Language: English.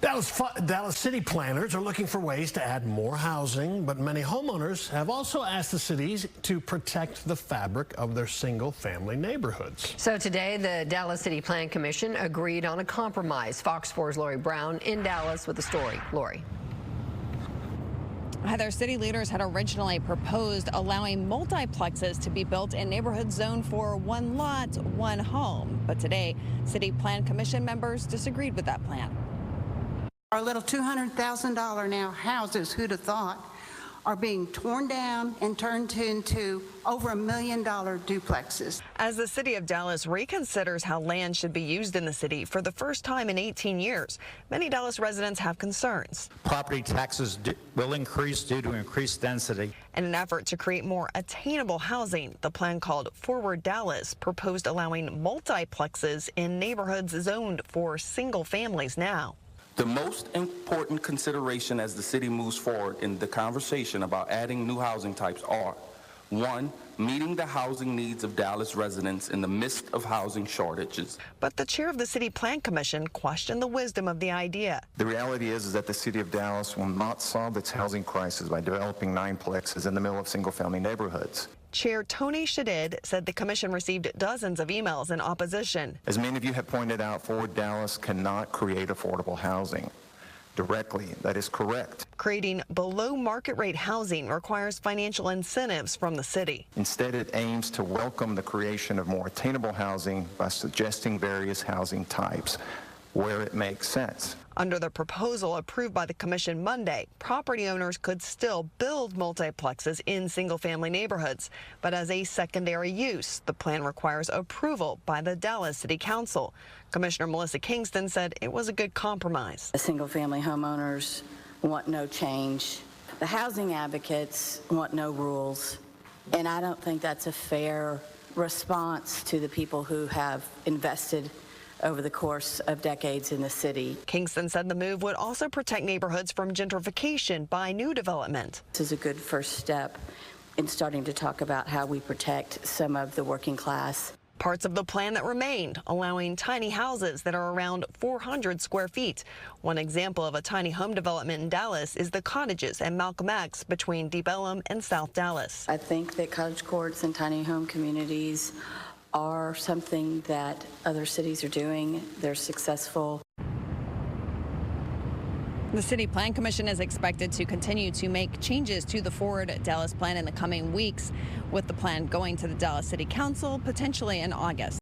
Dallas city planners are looking for ways to add more housing, but many homeowners have also asked the cities to protect the fabric of their single-family neighborhoods. So today, the Dallas City Plan Commission agreed on a compromise. Fox 4's Lori Brown in Dallas with the story. Lori. Heather, city leaders had originally proposed allowing multiplexes to be built in neighborhoods zoned for one lot, one home. But today, City Plan Commission members disagreed with that plan. Our little $200,000 now houses, who'd have thought, are being torn down and turned into over $1 million duplexes. As the city of Dallas reconsiders how land should be used in the city for the first time in 18 years, many Dallas residents have concerns. Property taxes will increase due to increased density. In an effort to create more attainable housing, the plan called Forward Dallas proposed allowing multiplexes in neighborhoods zoned for single families now. The most important consideration as the city moves forward in the conversation about adding new housing types are, 1, meeting the housing needs of Dallas residents in the midst of housing shortages. But the chair of the City Plan Commission questioned the wisdom of the idea. The reality is that the city of Dallas will not solve its housing crisis by developing 9 plexes in the middle of single-family neighborhoods. Chair Tony Shadid said the commission received dozens of emails in opposition. As many of you have pointed out, Forward Dallas cannot create affordable housing directly. That is correct. Creating below market rate housing requires financial incentives from the city. Instead, it aims to welcome the creation of more attainable housing by suggesting various housing types where it makes sense. Under the proposal approved by the commission Monday, property owners could still build multiplexes in single-family neighborhoods, but as a secondary use. The plan requires approval by the Dallas City Council. Commissioner Melissa Kingston said it was a good compromise. The single-family homeowners want no change. The housing advocates want no rules, and I don't think that's a fair response to the people who have invested over the course of decades in the city. Kingston said the move would also protect neighborhoods from gentrification by new development. This is a good first step in starting to talk about how we protect some of the working class. Parts of the plan that remained, allowing tiny houses that are around 400 square feet. One example of a tiny home development in Dallas is the cottages at Malcolm X between Deep Ellum and South Dallas. I think that cottage courts and tiny home communities are something that other cities are doing. They're successful. The City Plan Commission is expected to continue to make changes to the Forward Dallas plan in the coming weeks, with the plan going to the Dallas City Council potentially in August.